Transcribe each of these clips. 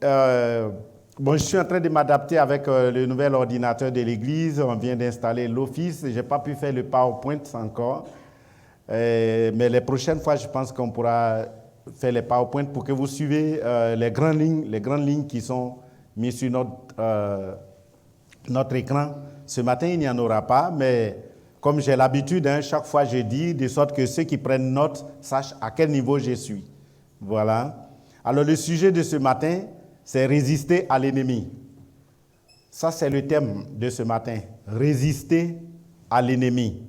je suis en train de m'adapter avec le nouvel ordinateur de l'église. On vient d'installer l'Office. Je n'ai pas pu faire le PowerPoint encore. Mais les prochaines fois, je pense qu'on pourra faire les PowerPoint pour que vous suivez les grandes lignes qui sont mises sur notre écran. Ce matin, il n'y en aura pas, mais comme j'ai l'habitude, chaque fois je dis, de sorte que ceux qui prennent note sachent à quel niveau je suis. Voilà. Alors le sujet de ce matin, c'est résister à l'ennemi. Ça, c'est le thème de ce matin. Résister à l'ennemi.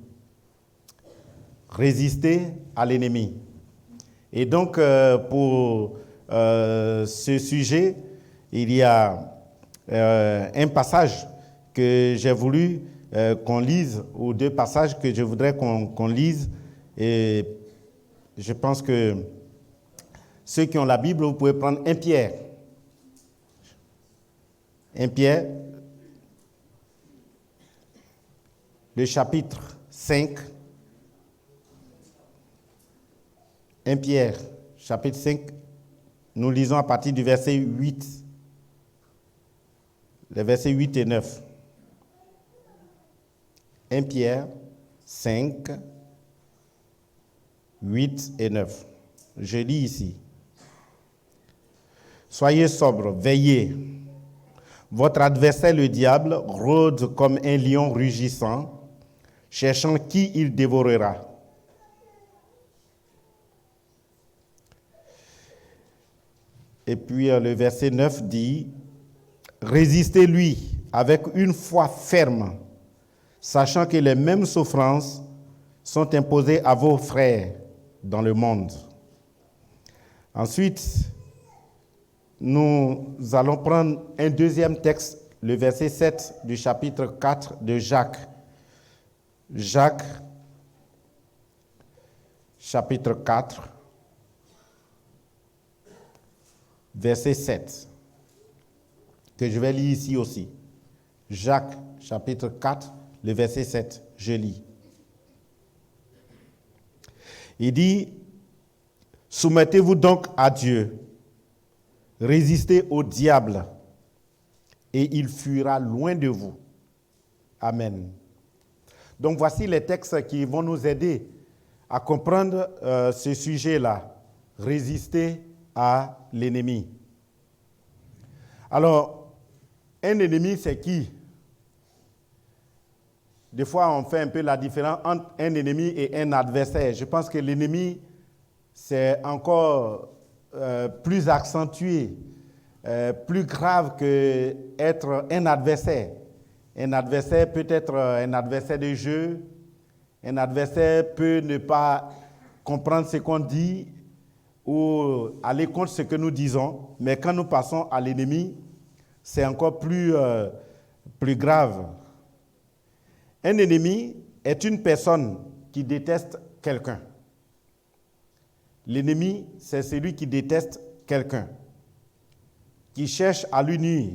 Résister à l'ennemi. Et donc, pour ce sujet, il y a un passage que j'ai voulu qu'on lise, ou deux passages que je voudrais qu'on lise. Et je pense que ceux qui ont la Bible, vous pouvez prendre 1 Pierre. 1 Pierre, le chapitre 5. 1 Pierre, chapitre 5, nous lisons à partir du verset 8. Les versets 8 et 9. 1 Pierre 5, 8 et 9. Je lis ici. Soyez sobres, veillez. Votre adversaire, le diable, rôde comme un lion rugissant, cherchant qui il dévorera. Et puis le verset 9 dit, résistez-lui avec une foi ferme, sachant que les mêmes souffrances sont imposées à vos frères dans le monde. Ensuite, nous allons prendre un deuxième texte, le verset 7 du chapitre 4 de Jacques. Jacques, chapitre 4, verset 7, que je vais lire ici aussi. Jacques, chapitre 4, le verset 7, je lis. Il dit, « Soumettez-vous donc à Dieu, résistez au diable, et il fuira loin de vous. » Amen. Donc voici les textes qui vont nous aider à comprendre ce sujet-là, résister à l'ennemi. Alors, un ennemi, c'est qui? Des fois, on fait un peu la différence entre un ennemi et un adversaire. Je pense que l'ennemi, c'est encore plus accentué, plus grave qu'être un adversaire. Un adversaire peut être un adversaire de jeu. Un adversaire peut ne pas comprendre ce qu'on dit ou aller contre ce que nous disons. Mais quand nous passons à l'ennemi, c'est encore plus grave. Un ennemi est une personne qui déteste quelqu'un. L'ennemi, c'est celui qui déteste quelqu'un, qui cherche à lui nuire.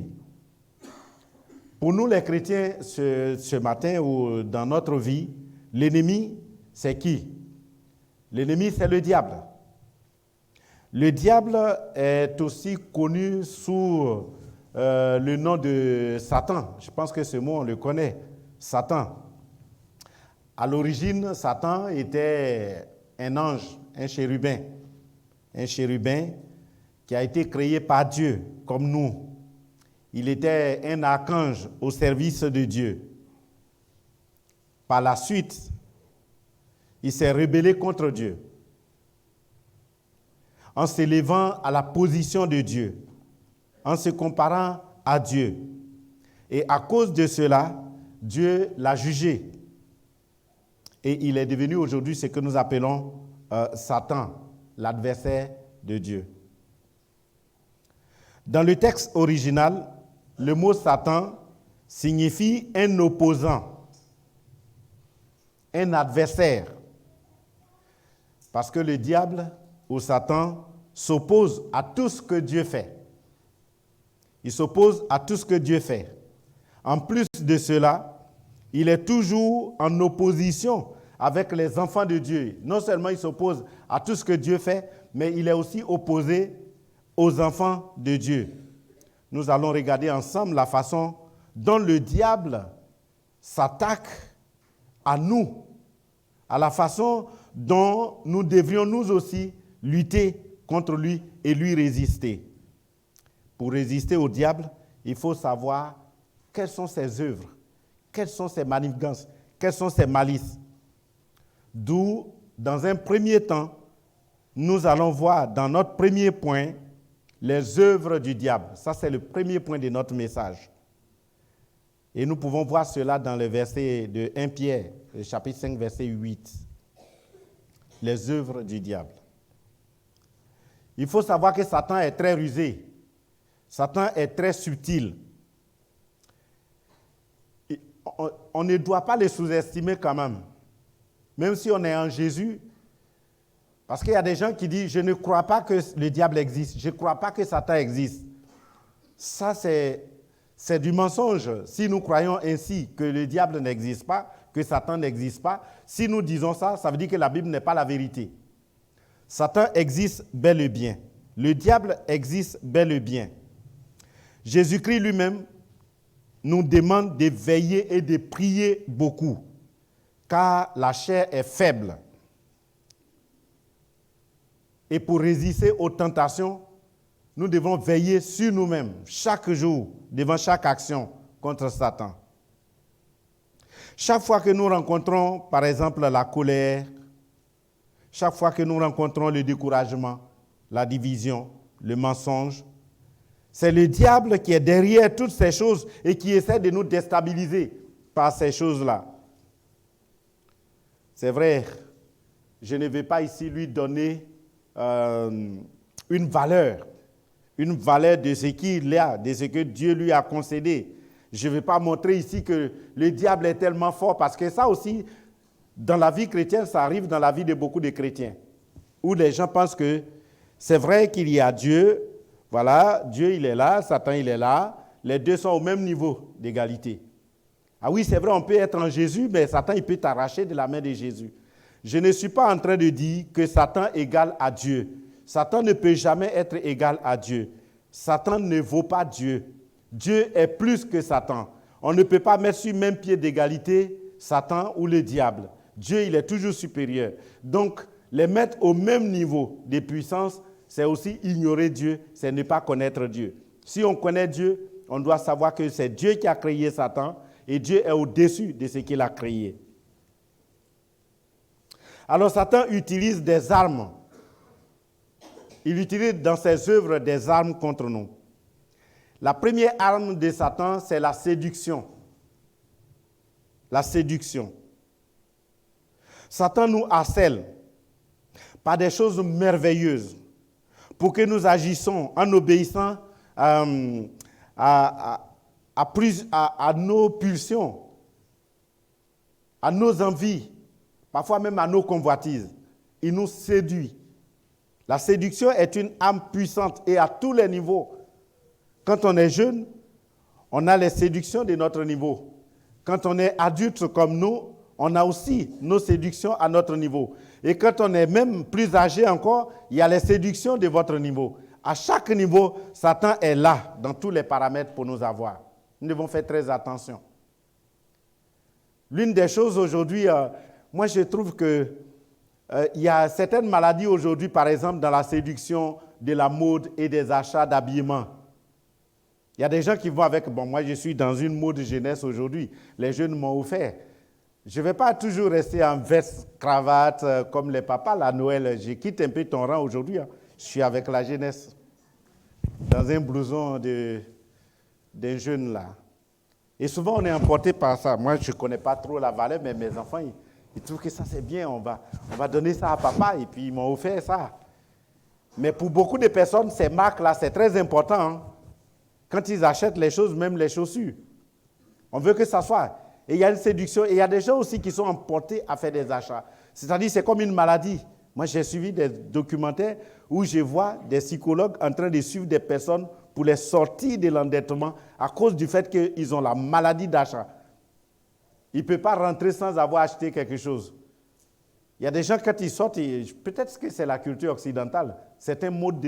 Pour nous, les chrétiens, ce matin ou dans notre vie, l'ennemi, c'est qui? L'ennemi, c'est le diable. Le diable est aussi connu sous le nom de Satan. Je pense que ce mot, on le connaît. Satan. À l'origine, Satan était un ange, un chérubin. Un chérubin qui a été créé par Dieu, comme nous. Il était un archange au service de Dieu. Par la suite, il s'est rebellé contre Dieu en s'élevant à la position de Dieu, en se comparant à Dieu. Et à cause de cela, Dieu l'a jugé. Et il est devenu aujourd'hui ce que nous appelons Satan, l'adversaire de Dieu. Dans le texte original, le mot Satan signifie un opposant, un adversaire. Parce que le diable ou Satan s'oppose à tout ce que Dieu fait. Il s'oppose à tout ce que Dieu fait. En plus de cela, il est toujours en opposition avec les enfants de Dieu. Non seulement il s'oppose à tout ce que Dieu fait, mais il est aussi opposé aux enfants de Dieu. nous allons regarder ensemble la façon dont le diable s'attaque à nous, à la façon dont nous devrions nous aussi lutter contre lui et lui résister. Pour résister au diable, il faut savoir quelles sont ses œuvres, quelles sont ses manigances, quelles sont ses malices. D'où, dans un premier temps, nous allons voir dans notre premier point les œuvres du diable. Ça, c'est le premier point de notre message. Et nous pouvons voir cela dans le verset de 1 Pierre, le chapitre 5, verset 8. Les œuvres du diable. Il faut savoir que Satan est très rusé. Satan est très subtil. On ne doit pas les sous-estimer quand même. Même si on est en Jésus. Parce qu'il y a des gens qui disent, je ne crois pas que le diable existe. Je ne crois pas que Satan existe. Ça, c'est du mensonge. Si nous croyons ainsi que le diable n'existe pas, que Satan n'existe pas, si nous disons ça, ça veut dire que la Bible n'est pas la vérité. Satan existe bel et bien. Le diable existe bel et bien. Jésus-Christ lui-même nous demande de veiller et de prier beaucoup, car la chair est faible. Et pour résister aux tentations, nous devons veiller sur nous-mêmes, chaque jour, devant chaque action contre Satan. Chaque fois que nous rencontrons, par exemple, la colère, chaque fois que nous rencontrons le découragement, la division, le mensonge, c'est le diable qui est derrière toutes ces choses et qui essaie de nous déstabiliser par ces choses-là. C'est vrai, je ne vais pas ici lui donner une valeur de ce qu'il a, de ce que Dieu lui a concédé. Je ne vais pas montrer ici que le diable est tellement fort, parce que ça aussi, dans la vie chrétienne, ça arrive dans la vie de beaucoup de chrétiens, où les gens pensent que c'est vrai qu'il y a Dieu, voilà, Dieu il est là, Satan il est là, les deux sont au même niveau d'égalité. Ah oui, c'est vrai, on peut être en Jésus, mais Satan il peut t'arracher de la main de Jésus. Je ne suis pas en train de dire que Satan égale à Dieu. Satan ne peut jamais être égal à Dieu. Satan ne vaut pas Dieu. Dieu est plus que Satan. On ne peut pas mettre sur le même pied d'égalité Satan ou le diable. Dieu, il est toujours supérieur. Donc, les mettre au même niveau de puissance, c'est aussi ignorer Dieu, c'est ne pas connaître Dieu. Si on connaît Dieu, on doit savoir que c'est Dieu qui a créé Satan et Dieu est au-dessus de ce qu'il a créé. Alors, Satan utilise des armes. Il utilise dans ses œuvres des armes contre nous. La première arme de Satan, c'est la séduction. La séduction. Satan nous harcèle par des choses merveilleuses pour que nous agissions en obéissant à nos pulsions, à nos envies, parfois même à nos convoitises. Il nous séduit. La séduction est une arme puissante et à tous les niveaux. Quand on est jeune, on a les séductions de notre niveau. Quand on est adulte comme nous, on a aussi nos séductions à notre niveau. Et quand on est même plus âgé encore, il y a les séductions de votre niveau. À chaque niveau, Satan est là dans tous les paramètres pour nous avoir. Nous devons faire très attention. L'une des choses aujourd'hui, moi je trouve que il y a certaines maladies aujourd'hui, par exemple dans la séduction de la mode et des achats d'habillement. Il y a des gens qui vont avec, bon, moi je suis dans une mode jeunesse aujourd'hui, les jeunes m'ont offert. Je ne vais pas toujours rester en veste, cravate, comme les papas, la Noël. Je quitte un peu ton rang aujourd'hui, hein. Je suis avec la jeunesse, dans un blouson d'un jeune là. Et souvent on est emporté par ça. Moi je ne connais pas trop la valeur, mais mes enfants, ils trouvent que ça c'est bien, on va donner ça à papa, et puis ils m'ont offert ça. Mais pour beaucoup de personnes, ces marques-là, c'est très important, hein. Quand ils achètent les choses, même les chaussures, on veut que ça soit. Et il y a une séduction, et il y a des gens aussi qui sont emportés à faire des achats. C'est-à-dire, c'est comme une maladie. Moi, j'ai suivi des documentaires où je vois des psychologues en train de suivre des personnes pour les sortir de l'endettement à cause du fait qu'ils ont la maladie d'achat. Ils ne peuvent pas rentrer sans avoir acheté quelque chose. Il y a des gens, quand ils sortent, peut-être que c'est la culture occidentale, C'est un monde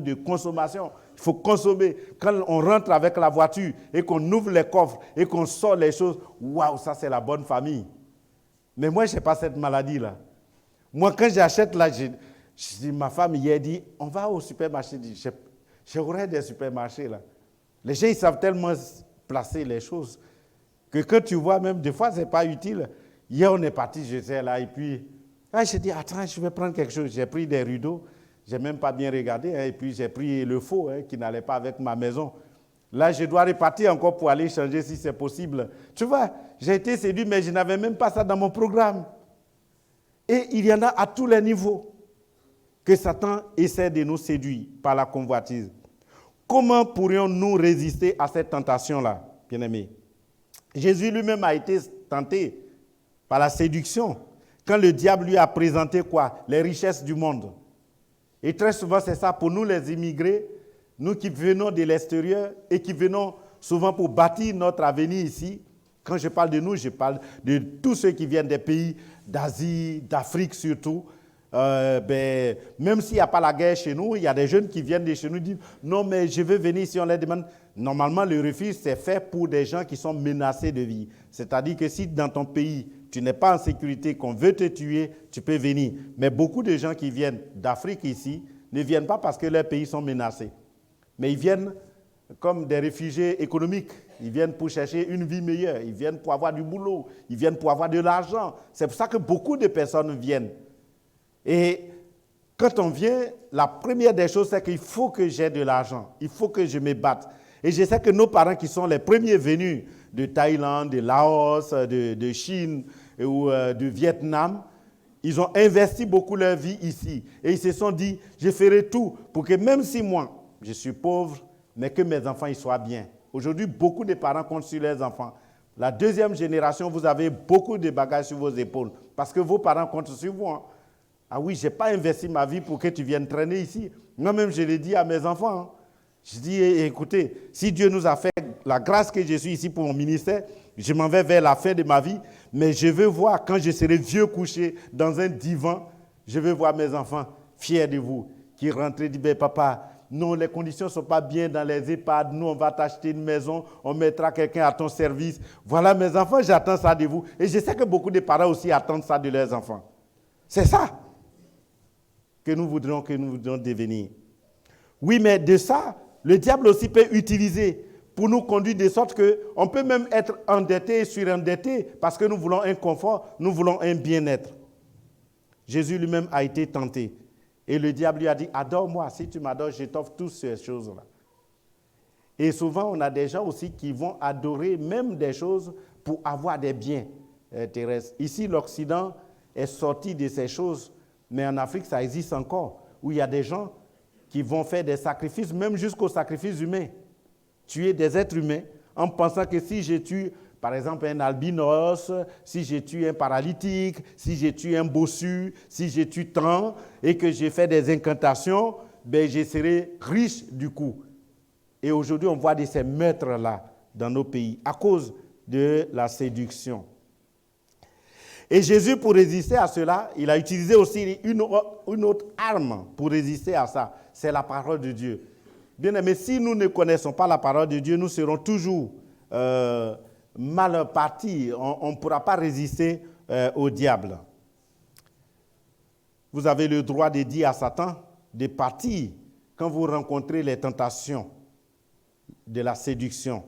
de consommation. Il faut consommer. Quand on rentre avec la voiture et qu'on ouvre les coffres et qu'on sort les choses, waouh, ça c'est la bonne famille. Mais moi, je n'ai pas cette maladie-là. Moi, quand j'achète là, ma femme hier dit, on va au supermarché. J'aurais des supermarchés là. Les gens, ils savent tellement placer les choses que quand tu vois, même des fois, ce n'est pas utile. Hier, on est parti, j'étais là, et puis, j'ai dit, attends, je vais prendre quelque chose. J'ai pris des rideaux, je n'ai même pas bien regardé, et puis j'ai pris le faux qui n'allait pas avec ma maison. Là, je dois repartir encore pour aller changer si c'est possible. Tu vois, j'ai été séduit, mais je n'avais même pas ça dans mon programme. Et il y en a à tous les niveaux que Satan essaie de nous séduire par la convoitise. Comment pourrions-nous résister à cette tentation-là, bien-aimés? Jésus lui-même a été tenté par la séduction quand le diable lui a présenté quoi? Les richesses du monde. Et très souvent, c'est ça pour nous les immigrés, nous qui venons de l'extérieur et qui venons souvent pour bâtir notre avenir ici. Quand je parle de nous, je parle de tous ceux qui viennent des pays d'Asie, d'Afrique surtout. Même s'il n'y a pas la guerre chez nous, il y a des jeunes qui viennent de chez nous et disent « Non, mais je veux venir si on les demande. » Normalement, le refuge, c'est fait pour des gens qui sont menacés de vie. C'est-à-dire que si dans ton pays, tu n'es pas en sécurité, qu'on veut te tuer, tu peux venir. Mais beaucoup de gens qui viennent d'Afrique ici ne viennent pas parce que leurs pays sont menacés. Mais ils viennent comme des réfugiés économiques. Ils viennent pour chercher une vie meilleure. Ils viennent pour avoir du boulot. Ils viennent pour avoir de l'argent. C'est pour ça que beaucoup de personnes viennent. Et quand on vient, la première des choses, c'est qu'il faut que j'ai de l'argent. Il faut que je me batte. Et je sais que nos parents qui sont les premiers venus de Thaïlande, de Laos, de Chine ou de Vietnam, ils ont investi beaucoup leur vie ici. Et ils se sont dit, je ferai tout pour que même si moi, je suis pauvre, mais que mes enfants ils soient bien. Aujourd'hui, beaucoup de parents comptent sur leurs enfants. La deuxième génération, vous avez beaucoup de bagages sur vos épaules parce que vos parents comptent sur vous. Hein. Ah oui, je n'ai pas investi ma vie pour que tu viennes traîner ici. Moi-même, je l'ai dit à mes enfants. Hein. Je dis, écoutez, si Dieu nous a fait la grâce que je suis ici pour mon ministère, je m'en vais vers la fin de ma vie, mais je veux voir, quand je serai vieux couché dans un divan, je veux voir mes enfants fiers de vous, qui rentrent et disent, ben, papa, non, les conditions ne sont pas bien dans les EHPAD, nous, on va t'acheter une maison, on mettra quelqu'un à ton service. Voilà, mes enfants, j'attends ça de vous. Et je sais que beaucoup de parents aussi attendent ça de leurs enfants. C'est ça que nous voudrions devenir. Oui, mais de ça, le diable aussi peut utiliser pour nous conduire de sorte qu'on peut même être endetté, surendetté, parce que nous voulons un confort, nous voulons un bien-être. Jésus lui-même a été tenté. Et le diable lui a dit, adore-moi, si tu m'adores, je t'offre toutes ces choses-là. Et souvent, on a des gens aussi qui vont adorer même des choses pour avoir des biens terrestres. Ici, l'Occident est sorti de ces choses, mais en Afrique, ça existe encore, où il y a des gens qui vont faire des sacrifices, même jusqu'au sacrifice humain. Tuer des êtres humains en pensant que si je tue, par exemple, un albinos, si je tue un paralytique, si je tue un bossu, si je tue tant et que je fais des incantations, ben je serai riche du coup. Et aujourd'hui, on voit de ces meurtres-là dans nos pays à cause de la séduction. Et Jésus, pour résister à cela, il a utilisé aussi une autre arme pour résister à ça. C'est la parole de Dieu. Bien aimé, si nous ne connaissons pas la parole de Dieu, nous serons toujours mal partis. On ne pourra pas résister au diable. Vous avez le droit de dire à Satan de partir quand vous rencontrez les tentations de la séduction.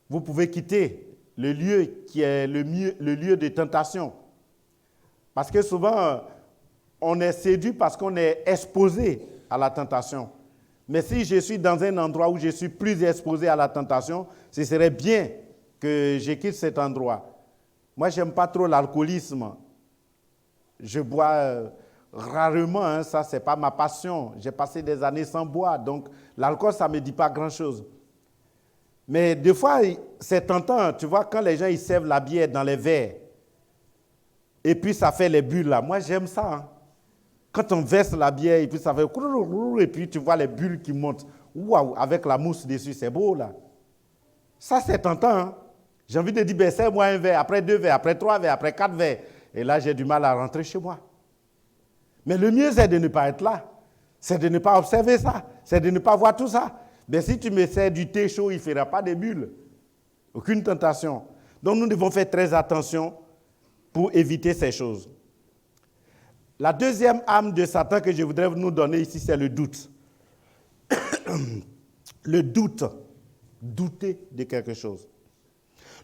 Vous pouvez quitter le lieu qui est le lieu de tentation. Parce que souvent, on est séduit parce qu'on est exposé à la tentation. Mais si je suis dans un endroit où je suis plus exposé à la tentation, ce serait bien que je quitte cet endroit. Moi, je n'aime pas trop l'alcoolisme. Je bois rarement, hein, ça, ce n'est pas ma passion. J'ai passé des années sans boire, donc l'alcool, ça ne me dit pas grand-chose. Mais des fois, c'est tentant, tu vois, quand les gens ils servent la bière dans les verres, et puis ça fait les bulles là. Moi, j'aime ça. Hein. Quand on verse la bière, et puis ça fait... Et puis tu vois les bulles qui montent. Waouh, avec la mousse dessus, c'est beau là. Ça, c'est tentant. Hein. J'ai envie de dire, ben, serre-moi un verre, après 2 verres, après 3 verres, après 4 verres. Et là, j'ai du mal à rentrer chez moi. Mais le mieux, c'est de ne pas être là. C'est de ne pas observer ça. C'est de ne pas voir tout ça. Mais si tu me sers du thé chaud, il ne fera pas des bulles. Aucune tentation. Donc nous devons faire très attention pour éviter ces choses. La deuxième arme de Satan que je voudrais nous donner ici, c'est le doute. Le doute. Douter de quelque chose.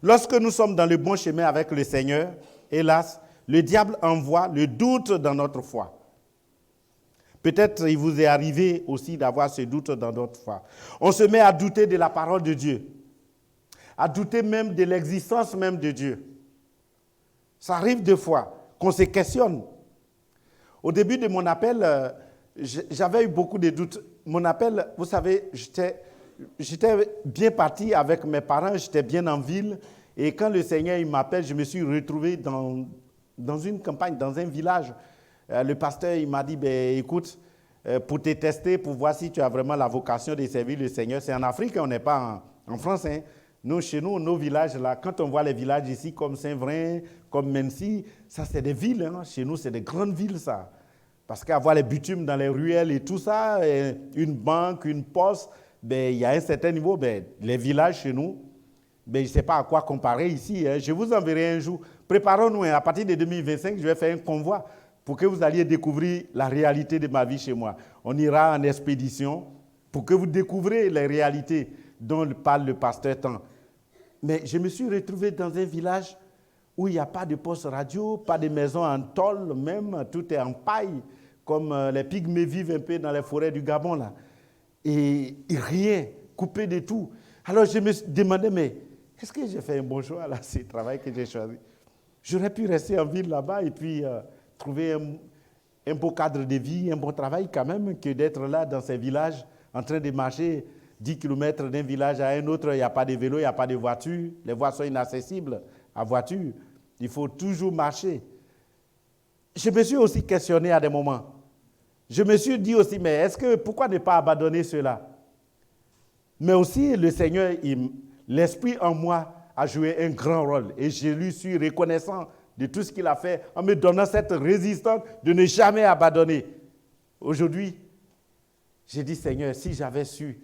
Lorsque nous sommes dans le bon chemin avec le Seigneur, hélas, le diable envoie le doute dans notre foi. Peut-être il vous est arrivé aussi d'avoir ce doute dans notre foi. On se met à douter de la parole de Dieu, à douter même de l'existence même de Dieu. Ça arrive deux fois qu'on se questionne. Au début de mon appel, j'avais eu beaucoup de doutes. Mon appel, vous savez, j'étais bien parti avec mes parents, j'étais bien en ville. Et quand le Seigneur il m'appelle, je me suis retrouvé dans une campagne, dans un village. Le pasteur il m'a dit, écoute, pour te tester, pour voir si tu as vraiment la vocation de servir le Seigneur, c'est en Afrique, on n'est pas en France. Hein. Nous, chez nous, nos villages, là, quand on voit les villages ici, comme Saint-Vrain, comme Mency, ça c'est des villes. Hein. Chez nous, c'est des grandes villes, ça. Parce qu'avoir les bitumes dans les ruelles et tout ça, une banque, une poste, il y a un certain niveau. Les villages chez nous, je ne sais pas à quoi comparer ici. Hein. Je vous enverrai un jour. Préparons-nous. Hein. À partir de 2025, je vais faire un convoi pour que vous alliez découvrir la réalité de ma vie chez moi. On ira en expédition pour que vous découvriez les réalités dont parle le pasteur Tan. Mais je me suis retrouvé dans un village où il n'y a pas de poste radio, pas de maison en tôle même, tout est en paille, comme les pygmées vivent un peu dans les forêts du Gabon, là. Et rien, coupé de tout. Alors je me suis demandé, mais est-ce que j'ai fait un bon choix là, c'est le travail que j'ai choisi? J'aurais pu rester en ville là-bas et puis trouver un beau cadre de vie, un bon travail quand même, que d'être là dans ces villages, en train de marcher 10 km d'un village à un autre, il n'y a pas de vélo, il n'y a pas de voiture, les voies sont inaccessibles à voiture, il faut toujours marcher. Je me suis aussi questionné à des moments. Je me suis dit aussi, mais pourquoi ne pas abandonner cela? Mais aussi, le Seigneur, l'Esprit en moi a joué un grand rôle. Et je lui suis reconnaissant de tout ce qu'il a fait en me donnant cette résistance de ne jamais abandonner. Aujourd'hui, j'ai dit, Seigneur, si j'avais su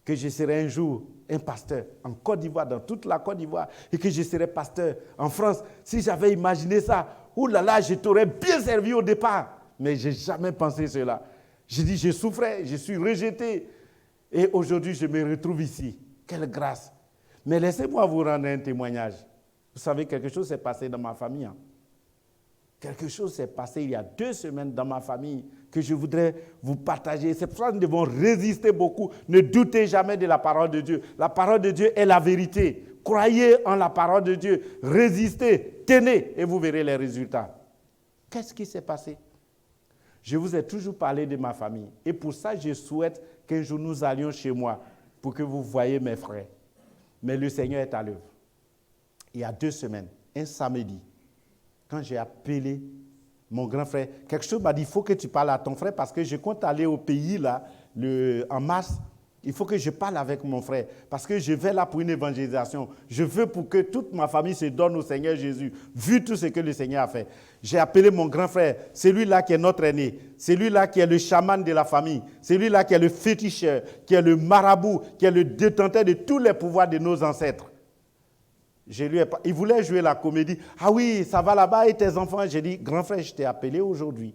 que je serais un jour un pasteur en Côte d'Ivoire, dans toute la Côte d'Ivoire, et que je serais pasteur en France, si j'avais imaginé ça, oulala, je t'aurais bien servi au départ. Mais je n'ai jamais pensé cela. J'ai dit, je souffrais, je suis rejeté. Et aujourd'hui, je me retrouve ici. Quelle grâce. Mais laissez-moi vous rendre un témoignage. Vous savez, quelque chose s'est passé dans ma famille. Hein. Quelque chose s'est passé il y a 2 semaines dans ma famille que je voudrais vous partager. C'est pour ça que nous devons résister beaucoup. Ne doutez jamais de la parole de Dieu. La parole de Dieu est la vérité. Croyez en la parole de Dieu. Résistez, tenez et vous verrez les résultats. Qu'est-ce qui s'est passé? Je vous ai toujours parlé de ma famille. Et pour ça, je souhaite qu'un jour nous allions chez moi pour que vous voyiez mes frères. Mais le Seigneur est à l'œuvre. Il y a 2 semaines, un samedi, quand j'ai appelé mon grand frère, quelque chose m'a dit, il faut que tu parles à ton frère parce que je compte aller au pays là, en mars. Il faut que je parle avec mon frère parce que je vais là pour une évangélisation. Je veux pour que toute ma famille se donne au Seigneur Jésus, vu tout ce que le Seigneur a fait. J'ai appelé mon grand frère, celui-là qui est notre aîné, celui-là qui est le chaman de la famille, celui-là qui est le féticheur, qui est le marabout, qui est le détenteur de tous les pouvoirs de nos ancêtres. Il voulait jouer la comédie. Ah oui, ça va là-bas et tes enfants. J'ai dit, grand frère, je t'ai appelé aujourd'hui.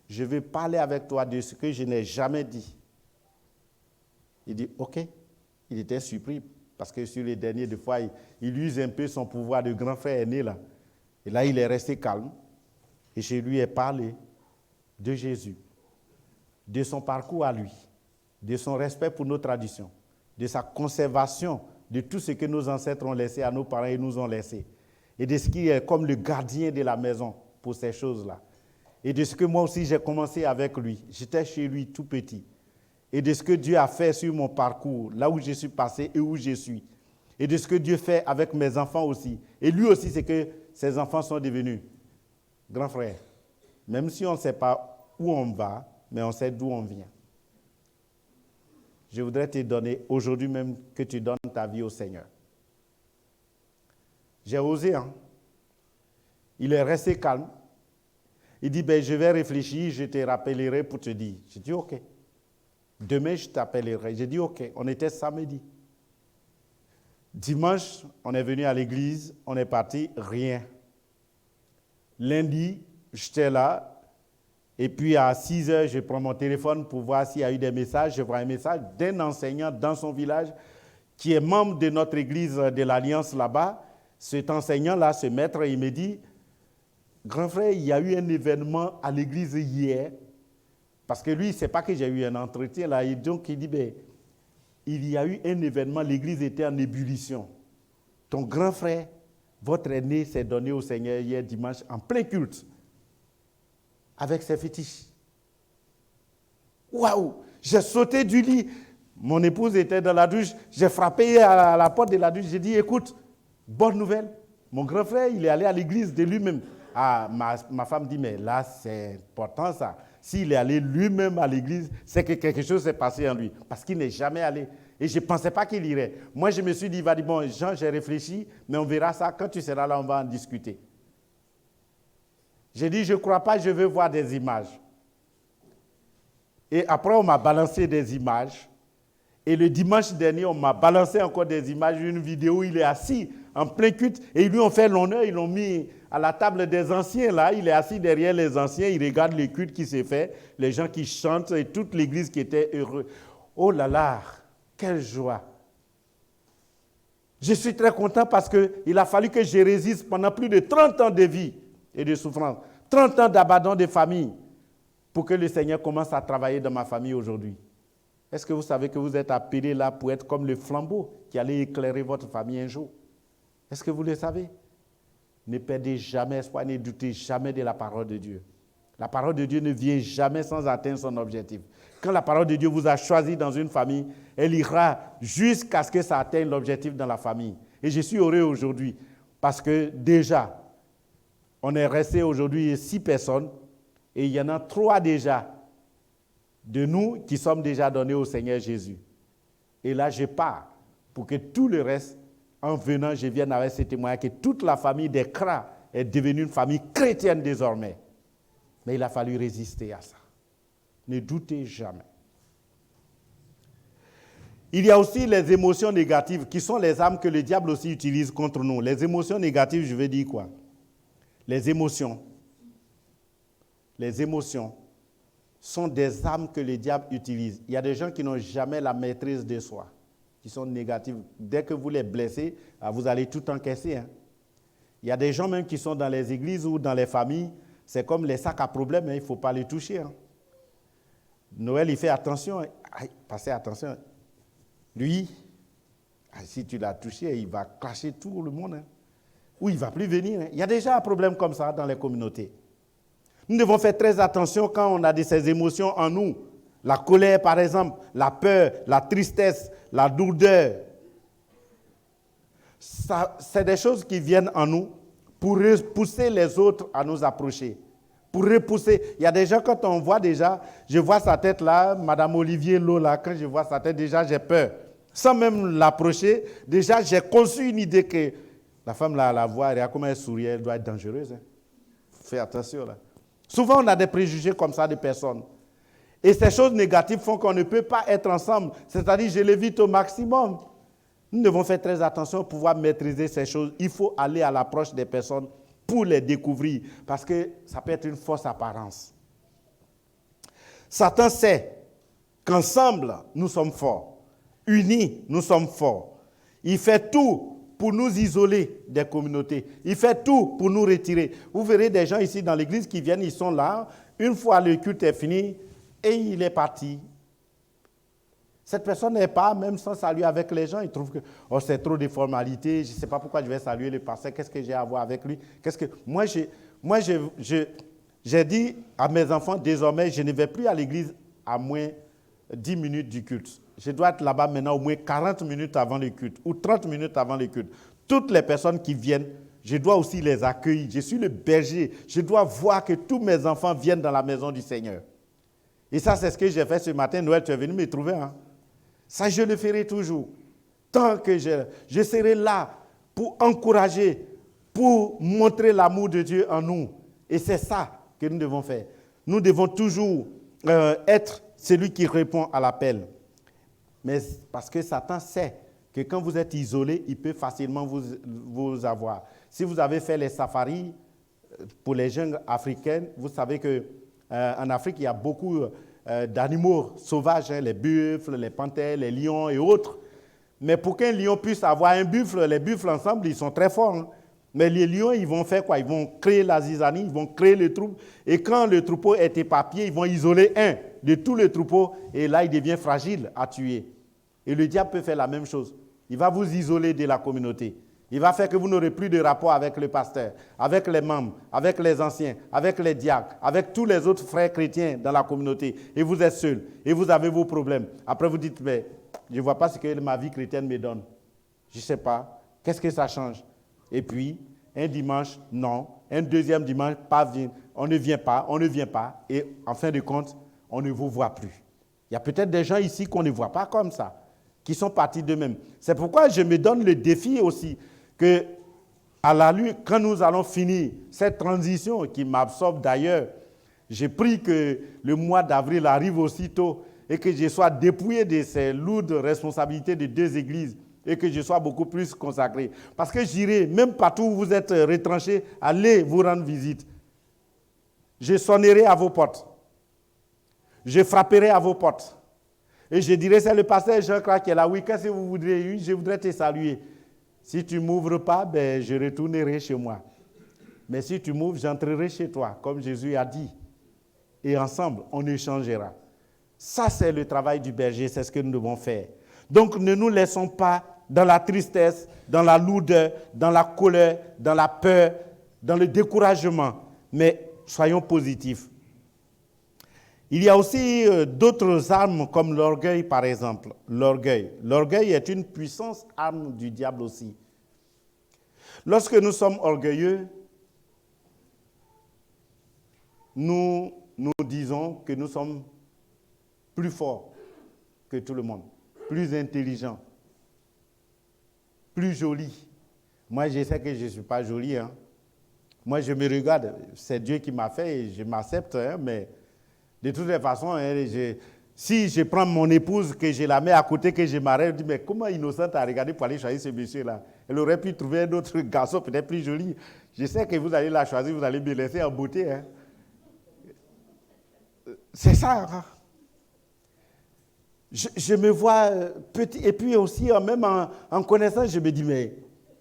Je vais parler avec toi de ce que je n'ai jamais dit. Il dit, OK. Il était surpris parce que sur les derniers deux fois, il use un peu son pouvoir de grand frère aîné là. Et là, il est resté calme. Et je lui ai parlé de Jésus, de son parcours à lui, de son respect pour nos traditions, de sa conservation de tout ce que nos ancêtres ont laissé à nos parents et nous ont laissé. Et de ce qui est comme le gardien de la maison pour ces choses-là. Et de ce que moi aussi j'ai commencé avec lui. J'étais chez lui tout petit. Et de ce que Dieu a fait sur mon parcours, là où je suis passé et où je suis. Et de ce que Dieu fait avec mes enfants aussi. Et lui aussi, c'est que ses enfants sont devenus. Grand frère, même si on ne sait pas où on va, mais on sait d'où on vient. Je voudrais te donner aujourd'hui même que tu donnes ta vie au Seigneur. J'ai osé, hein. Il est resté calme. Il dit, ben, je vais réfléchir, je te rappellerai pour te dire. J'ai dit, OK. Demain, je t'appellerai. J'ai dit, OK. On était samedi. Dimanche, on est venu à l'église, on est parti, rien. Lundi, j'étais là, et puis à 6 heures, je prends mon téléphone pour voir s'il y a eu des messages. Je vois un message d'un enseignant dans son village qui est membre de notre église de l'Alliance là-bas. Cet enseignant-là, ce maître, il me dit, grand frère, il y a eu un événement à l'église hier, parce que lui, il ne sait pas que j'ai eu un entretien là, et donc il dit, ben, il y a eu un événement, l'église était en ébullition. Ton grand frère, votre aîné, s'est donné au Seigneur hier dimanche en plein culte, avec ses fétiches. Waouh! J'ai sauté du lit. Mon épouse était dans la douche. J'ai frappé à la porte de la douche. J'ai dit, écoute, bonne nouvelle. Mon grand frère, il est allé à l'église de lui-même. Ah, ma femme dit, mais là, c'est important ça. S'il est allé lui-même à l'église, c'est que quelque chose s'est passé en lui. Parce qu'il n'est jamais allé. Et je ne pensais pas qu'il irait. Moi, je me suis dit, il va dire, bon, Jean, j'ai réfléchi, mais on verra ça. Quand tu seras là, on va en discuter. J'ai dit, je ne crois pas, je veux voir des images. Et après, on m'a balancé des images. Et le dimanche dernier, on m'a balancé encore des images, une vidéo où il est assis en plein culte. Et ils lui ont fait l'honneur, ils l'ont mis à la table des anciens. Là, il est assis derrière les anciens, il regarde le culte qui s'est fait, les gens qui chantent et toute l'église qui était heureuse. Oh là là, quelle joie! Je suis très content parce qu'il a fallu que je résiste pendant plus de 30 ans de vie et de souffrance, 30 ans d'abandon de famille, pour que le Seigneur commence à travailler dans ma famille aujourd'hui. Est-ce que vous savez que vous êtes appelé là pour être comme le flambeau qui allait éclairer votre famille un jour? Est-ce que vous le savez? Ne perdez jamais espoir, ne doutez jamais de la parole de Dieu. La parole de Dieu ne vient jamais sans atteindre son objectif. Quand la parole de Dieu vous a choisi dans une famille, elle ira jusqu'à ce que ça atteigne l'objectif dans la famille. Et je suis heureux aujourd'hui parce que déjà, on est resté aujourd'hui 6 personnes et il y en a 3 déjà de nous qui sommes déjà donnés au Seigneur Jésus. Et là, je pars pour que tout le reste, en venant, je vienne avec ce témoignage que toute la famille des Kras est devenue une famille chrétienne désormais. Mais il a fallu résister à ça. Ne doutez jamais. Il y a aussi les émotions négatives qui sont les armes que le diable aussi utilise contre nous. Les émotions négatives, je veux dire quoi? Les émotions sont des armes que le diable utilise. Il y a des gens qui n'ont jamais la maîtrise de soi, qui sont négatifs. Dès que vous les blessez, vous allez tout encaisser. Hein. Il y a des gens même qui sont dans les églises ou dans les familles, c'est comme les sacs à problème, hein, il ne faut pas les toucher. Hein. Noël, il fait attention. Passez attention. Lui, si tu l'as touché, il va clasher tout le monde. Hein. Ou il ne va plus venir. Hein. Il y a déjà un problème comme ça dans les communautés. Nous devons faire très attention quand on a de ces émotions en nous. La colère, par exemple, la peur, la tristesse, la douleur. Ça, c'est des choses qui viennent en nous pour repousser les autres à nous approcher. Pour repousser. Il y a des gens, quand on voit déjà, je vois sa tête là, Madame Olivier Lola, quand je vois sa tête, déjà j'ai peur. Sans même l'approcher, déjà j'ai conçu une idée que la femme là, la voix, regarde comment elle sourit, elle doit être dangereuse. Hein. Fais attention là. Souvent, on a des préjugés comme ça de personnes. Et ces choses négatives font qu'on ne peut pas être ensemble. C'est-à-dire, je l'évite au maximum. Nous devons faire très attention pour pouvoir maîtriser ces choses. Il faut aller à l'approche des personnes pour les découvrir, parce que ça peut être une fausse apparence. Satan sait qu'ensemble, nous sommes forts. Unis, nous sommes forts. Il fait tout pour nous isoler des communautés. Il fait tout pour nous retirer. Vous verrez des gens ici dans l'église qui viennent, ils sont là. Une fois le culte est fini, et il est parti. Cette personne n'est pas, même sans saluer avec les gens, il trouve que c'est trop de formalités, je ne sais pas pourquoi je vais saluer le pasteur, qu'est-ce que j'ai à voir avec lui? Moi, j'ai dit à mes enfants, désormais, je ne vais plus à l'église à moins 10 minutes du culte. Je dois être là-bas maintenant au moins 40 minutes avant le culte ou 30 minutes avant le culte. Toutes les personnes qui viennent, je dois aussi les accueillir. Je suis le berger. Je dois voir que tous mes enfants viennent dans la maison du Seigneur. Et ça, c'est ce que j'ai fait ce matin. Noël, tu es venu me trouver. Hein? Ça, je le ferai toujours. Tant que je serai là pour encourager, pour montrer l'amour de Dieu en nous. Et c'est ça que nous devons faire. Nous devons toujours être celui qui répond à l'appel. Mais parce que Satan sait que quand vous êtes isolé, il peut facilement vous avoir. Si vous avez fait les safaris pour les jeunes africaines, vous savez qu'en Afrique, il y a beaucoup d'animaux sauvages, hein, les buffles, les panthères, les lions et autres. Mais pour qu'un lion puisse avoir un buffle, les buffles ensemble, ils sont très forts. Hein. Mais les lions, ils vont faire quoi? Ils vont créer la zizanie, ils vont créer le troupeau. Et quand le troupeau est éparpillé, ils vont isoler un de tout le troupeau. Et là, il devient fragile à tuer. Et le diable peut faire la même chose. Il va vous isoler de la communauté. Il va faire que vous n'aurez plus de rapport avec le pasteur, avec les membres, avec les anciens, avec les diacres, avec tous les autres frères chrétiens dans la communauté. Et vous êtes seul. Et vous avez vos problèmes. Après, vous dites, mais je ne vois pas ce que ma vie chrétienne me donne. Je ne sais pas. Qu'est-ce que ça change? Et puis, un dimanche, non. Un deuxième dimanche, pas, on ne vient pas, on ne vient pas. Et en fin de compte, on ne vous voit plus. Il y a peut-être des gens ici qu'on ne voit pas comme ça, qui sont partis d'eux-mêmes. C'est pourquoi je me donne le défi aussi que, à la lutte, quand nous allons finir cette transition qui m'absorbe d'ailleurs, j'ai pris que le mois d'avril arrive aussitôt et que je sois dépouillé de ces lourdes responsabilités de 2 églises et que je sois beaucoup plus consacré. Parce que j'irai, même partout où vous êtes retranchés, allez vous rendre visite. Je sonnerai à vos portes. Je frapperai à vos portes. Et je dirai, c'est le pasteur Jean-Claude qui est là. Oui, qu'est-ce que vous voudrez? Je voudrais te saluer. Si tu ne m'ouvres pas, ben, je retournerai chez moi. Mais si tu m'ouvres, j'entrerai chez toi, comme Jésus a dit. Et ensemble, on échangera. Ça, c'est le travail du berger, c'est ce que nous devons faire. Donc, ne nous laissons pas dans la tristesse, dans la lourdeur, dans la colère, dans la peur, dans le découragement, mais soyons positifs. Il y a aussi d'autres armes comme l'orgueil, par exemple. L'orgueil. L'orgueil est une puissante arme du diable aussi. Lorsque nous sommes orgueilleux, nous disons que nous sommes plus forts que tout le monde, plus intelligents, plus jolis. Moi, je sais que je ne suis pas joli. Hein. Moi, je me regarde. C'est Dieu qui m'a fait et je m'accepte, hein, mais de toutes les façons, hein, si je prends mon épouse, que je la mets à côté, que je m'arrête, je dis, mais comment innocente à regarder pour aller choisir ce monsieur-là? Elle aurait pu trouver un autre garçon peut-être plus joli. Je sais que vous allez la choisir, vous allez me laisser en beauté. Hein. C'est ça. Hein. Je me vois petit. Et puis aussi, même en connaissance, je me dis, mais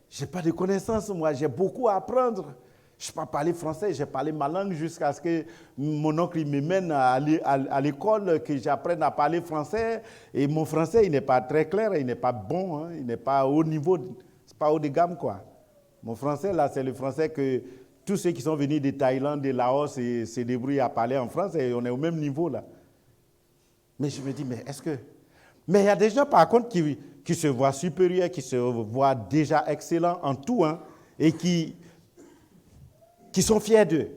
je n'ai pas de connaissance, moi, j'ai beaucoup à apprendre. Je ne sais pas parler français, j'ai parlé ma langue jusqu'à ce que mon oncle me mène à l'école, que j'apprenne à parler français. Et mon français, il n'est pas très clair, il n'est pas bon, hein, il n'est pas haut niveau, c'est pas haut de gamme, quoi. Mon français, là, c'est le français que tous ceux qui sont venus de Thaïlande, de Laos, se débrouillent à parler en français, et on est au même niveau, là. Mais je me dis, mais est-ce que... Mais il y a des gens, par contre, qui se voient supérieurs, qui se voient déjà excellents en tout, hein, et qui sont fiers d'eux,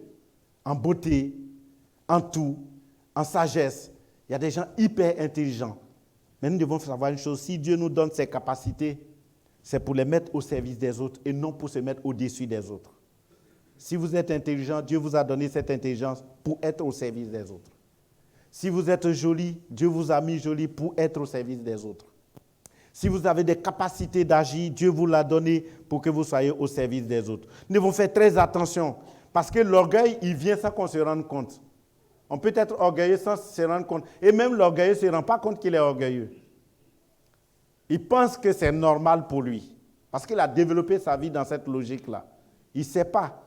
en beauté, en tout, en sagesse. Il y a des gens hyper intelligents. Mais nous devons savoir une chose, si Dieu nous donne ces capacités, c'est pour les mettre au service des autres et non pour se mettre au-dessus des autres. Si vous êtes intelligent, Dieu vous a donné cette intelligence pour être au service des autres. Si vous êtes joli, Dieu vous a mis joli pour être au service des autres. Si vous avez des capacités d'agir, Dieu vous l'a donné pour que vous soyez au service des autres. Nous devons faire très attention parce que l'orgueil, il vient sans qu'on se rende compte. On peut être orgueilleux sans se rendre compte. Et même l'orgueilleux ne se rend pas compte qu'il est orgueilleux. Il pense que c'est normal pour lui parce qu'il a développé sa vie dans cette logique-là. Il ne sait pas.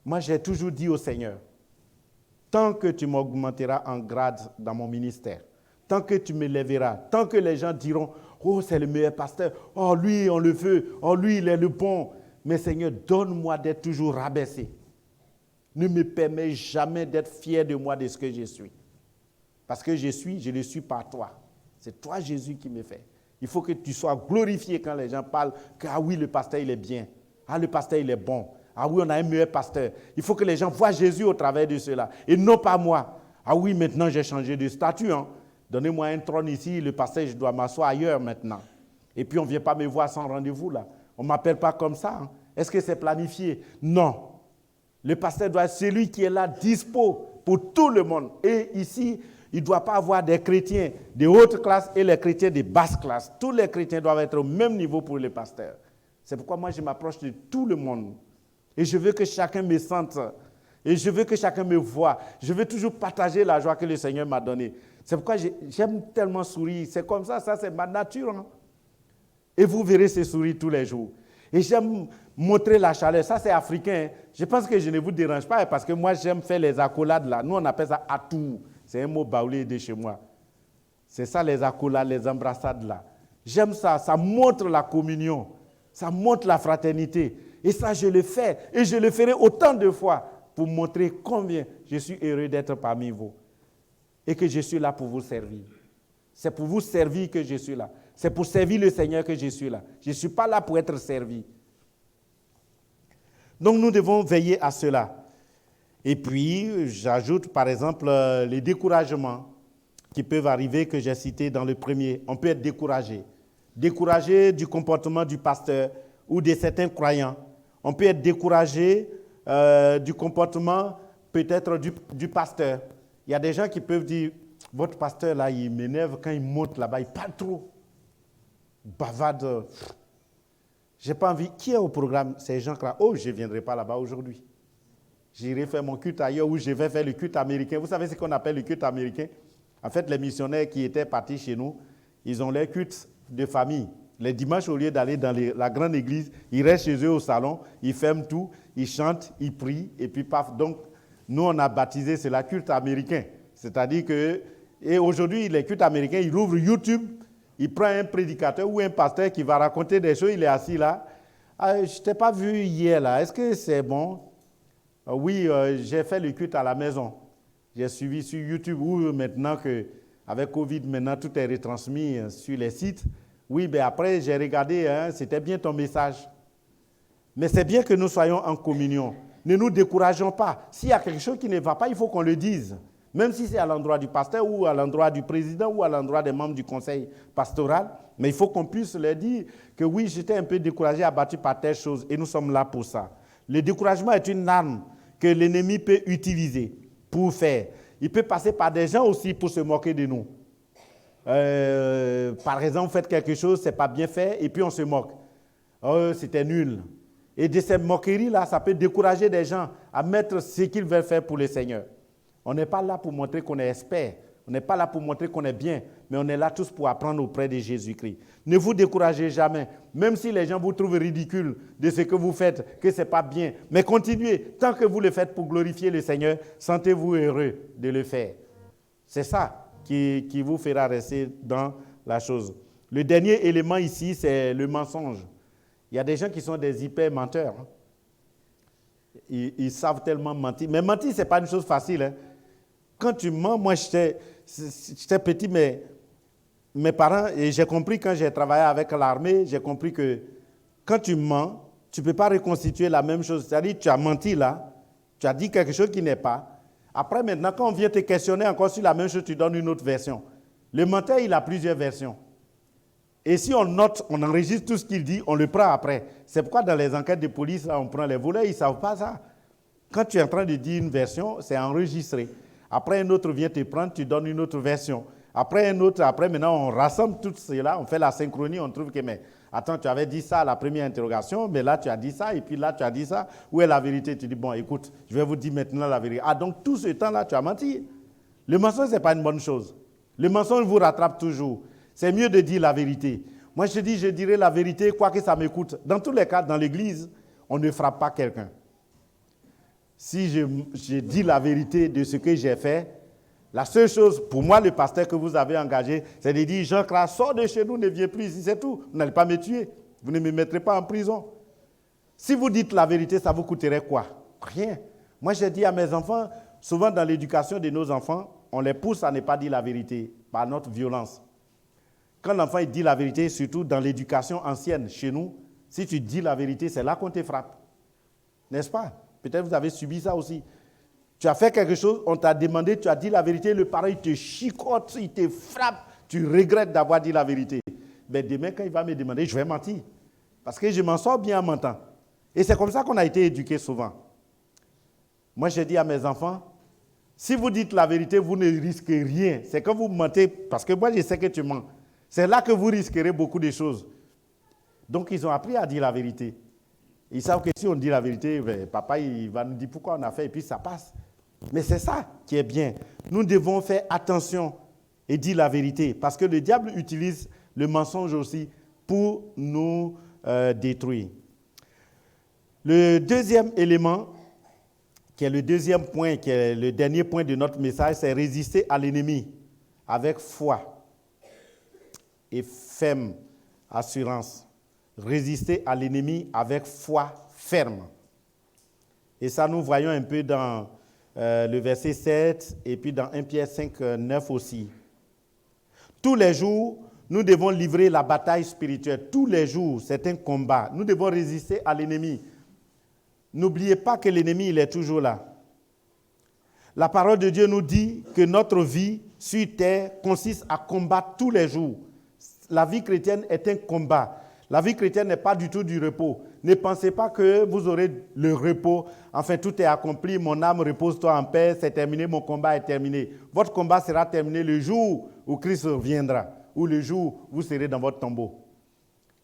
Moi, j'ai toujours dit au Seigneur, tant que tu m'augmenteras en grade dans mon ministère, tant que tu me lèveras, tant que les gens diront, oh, c'est le meilleur pasteur, oh, lui, on le veut, oh, lui, il est le bon. Mais Seigneur, donne-moi d'être toujours rabaissé. Ne me permets jamais d'être fier de moi, de ce que je suis. Parce que je le suis par toi. C'est toi, Jésus, qui me fait. Il faut que tu sois glorifié quand les gens parlent que, ah oui, le pasteur, il est bien. Ah, le pasteur, il est bon. Ah oui, on a un meilleur pasteur. Il faut que les gens voient Jésus au travers de cela. Et non pas moi. Ah oui, maintenant, j'ai changé de statut. Hein. Donnez-moi un trône ici, le pasteur, je dois m'asseoir ailleurs maintenant. Et puis, on ne vient pas me voir sans rendez-vous, là. On ne m'appelle pas comme ça. Hein. Est-ce que c'est planifié? Non. Le pasteur doit être celui qui est là, dispo pour tout le monde. Et ici, il ne doit pas avoir des chrétiens de haute classe et les chrétiens de basse classe. Tous les chrétiens doivent être au même niveau pour le pasteur. C'est pourquoi moi, je m'approche de tout le monde. Et je veux que chacun me sente. Et je veux que chacun me voie. Je veux toujours partager la joie que le Seigneur m'a donnée. C'est pourquoi j'aime tellement sourire. C'est comme ça c'est ma nature. Hein? Et vous verrez ce sourire tous les jours. Et j'aime montrer la chaleur. Ça, c'est africain. Je pense que je ne vous dérange pas parce que moi, j'aime faire les accolades là. Nous, on appelle ça atou. C'est un mot baoulé de chez moi. C'est ça, les accolades, les embrassades là. J'aime ça. Ça montre la communion. Ça montre la fraternité. Et ça, je le fais. Et je le ferai autant de fois pour montrer combien je suis heureux d'être parmi vous. Et que je suis là pour vous servir. C'est pour vous servir que je suis là. C'est pour servir le Seigneur que je suis là. Je ne suis pas là pour être servi. Donc nous devons veiller à cela. Et puis, j'ajoute par exemple les découragements qui peuvent arriver, que j'ai cités dans le premier. On peut être découragé. Découragé du comportement du pasteur ou de certains croyants. On peut être découragé du comportement peut-être du pasteur. Il y a des gens qui peuvent dire, votre pasteur là, il m'énerve quand il monte là-bas, il parle trop. Bavarde. Je n'ai pas envie. Qui est au programme? Ces gens-là. Oh, je ne viendrai pas là-bas aujourd'hui. J'irai faire mon culte ailleurs ou je vais faire le culte américain. Vous savez ce qu'on appelle le culte américain? En fait, les missionnaires qui étaient partis chez nous, ils ont leur culte de famille. Les dimanches, au lieu d'aller dans la grande église, ils restent chez eux au salon, ils ferment tout, ils chantent, ils prient, et puis paf. Donc, nous, on a baptisé cela culte américain. C'est-à-dire que, et aujourd'hui, les cultes américains, ils ouvrent YouTube, ils prennent un prédicateur ou un pasteur qui va raconter des choses, il est assis là. Ah, je ne t'ai pas vu hier là, est-ce que c'est bon? Oui, j'ai fait le culte à la maison. J'ai suivi sur YouTube, ou maintenant qu'avec Covid, maintenant tout est retransmis sur les sites. Oui, mais après, j'ai regardé, c'était bien ton message. Mais c'est bien que nous soyons en communion. Ne nous décourageons pas. S'il y a quelque chose qui ne va pas, il faut qu'on le dise. Même si c'est à l'endroit du pasteur ou à l'endroit du président ou à l'endroit des membres du conseil pastoral. Mais il faut qu'on puisse leur dire que oui, j'étais un peu découragé, abattu par telle chose. Et nous sommes là pour ça. Le découragement est une arme que l'ennemi peut utiliser pour faire. Il peut passer par des gens aussi pour se moquer de nous. Par exemple, vous faites quelque chose, ce n'est pas bien fait, et puis on se moque. Oh, c'était nul. Et de ces moqueries-là, ça peut décourager des gens à mettre ce qu'ils veulent faire pour le Seigneur. On n'est pas là pour montrer qu'on est expert. On n'est pas là pour montrer qu'on est bien, mais on est là tous pour apprendre auprès de Jésus-Christ. Ne vous découragez jamais, même si les gens vous trouvent ridicule de ce que vous faites, que ce n'est pas bien. Mais continuez, tant que vous le faites pour glorifier le Seigneur, sentez-vous heureux de le faire. C'est ça qui vous fera rester dans la chose. Le dernier élément ici, c'est le mensonge. Il y a des gens qui sont des hyper menteurs. Ils savent tellement mentir. Mais mentir, ce n'est pas une chose facile. Hein. Quand tu mens, moi j'étais petit, mais mes parents, et j'ai compris quand j'ai travaillé avec l'armée, j'ai compris que quand tu mens, tu ne peux pas reconstituer la même chose. C'est-à-dire tu as menti là, tu as dit quelque chose qui n'est pas. Après maintenant, quand on vient te questionner encore sur la même chose, tu donnes une autre version. Le menteur, il a plusieurs versions. Et si on note, on enregistre tout ce qu'il dit, on le prend après. C'est pourquoi dans les enquêtes de police, là, on prend les voleurs, ils ne savent pas ça. Quand tu es en train de dire une version, c'est enregistré. Après, un autre vient te prendre, tu donnes une autre version. Après, un autre, après, maintenant, on rassemble tout cela, on fait la synchronie, on trouve que, mais attends, tu avais dit ça à la première interrogation, mais là, tu as dit ça, et puis là, tu as dit ça. Où est la vérité? Tu dis, bon, écoute, je vais vous dire maintenant la vérité. Ah, donc, tout ce temps-là, tu as menti. Le mensonge, ce n'est pas une bonne chose. Le mensonge vous rattrape toujours. C'est mieux de dire la vérité. Moi, je dis, je dirai la vérité, quoi que ça m'écoute. Dans tous les cas, dans l'église, on ne frappe pas quelqu'un. Si je dis la vérité de ce que j'ai fait, la seule chose, pour moi, le pasteur que vous avez engagé, c'est de dire, Jean-Claude, sors de chez nous, ne viens plus ici, c'est tout. Vous n'allez pas me tuer. Vous ne me mettrez pas en prison. Si vous dites la vérité, ça vous coûterait quoi? Rien. Moi, je dis à mes enfants, souvent dans l'éducation de nos enfants, on les pousse à ne pas dire la vérité par notre violence. Quand l'enfant il dit la vérité, surtout dans l'éducation ancienne chez nous, si tu dis la vérité, c'est là qu'on te frappe. N'est-ce pas? Peut-être vous avez subi ça aussi. Tu as fait quelque chose, on t'a demandé, tu as dit la vérité, le parent il te chicote, il te frappe, tu regrettes d'avoir dit la vérité. Mais demain, quand il va me demander, je vais mentir. Parce que je m'en sors bien en mentant. Et c'est comme ça qu'on a été éduqués souvent. Moi, je dis à mes enfants, si vous dites la vérité, vous ne risquez rien. C'est quand vous mentez, parce que moi, je sais que tu mens. C'est là que vous risquerez beaucoup de choses. Donc, ils ont appris à dire la vérité. Ils savent que si on dit la vérité, papa, il va nous dire pourquoi on a fait, et puis ça passe. Mais c'est ça qui est bien. Nous devons faire attention et dire la vérité, parce que le diable utilise le mensonge aussi pour nous détruire. Le deuxième élément, qui est le deuxième point, qui est le dernier point de notre message, c'est résister à l'ennemi avec foi et ferme assurance. Résister à l'ennemi avec foi ferme. Et ça, nous voyons un peu dans le verset 7 et puis dans 1 Pierre 5, 9 aussi. Tous les jours, nous devons livrer la bataille spirituelle. Tous les jours, c'est un combat. Nous devons résister à l'ennemi. N'oubliez pas que l'ennemi, il est toujours là. La parole de Dieu nous dit que notre vie sur terre consiste à combattre tous les jours. La vie chrétienne est un combat. La vie chrétienne n'est pas du tout du repos. Ne pensez pas que vous aurez le repos. Enfin, tout est accompli, mon âme repose-toi en paix, c'est terminé, mon combat est terminé. Votre combat sera terminé le jour où Christ reviendra, ou le jour où vous serez dans votre tombeau.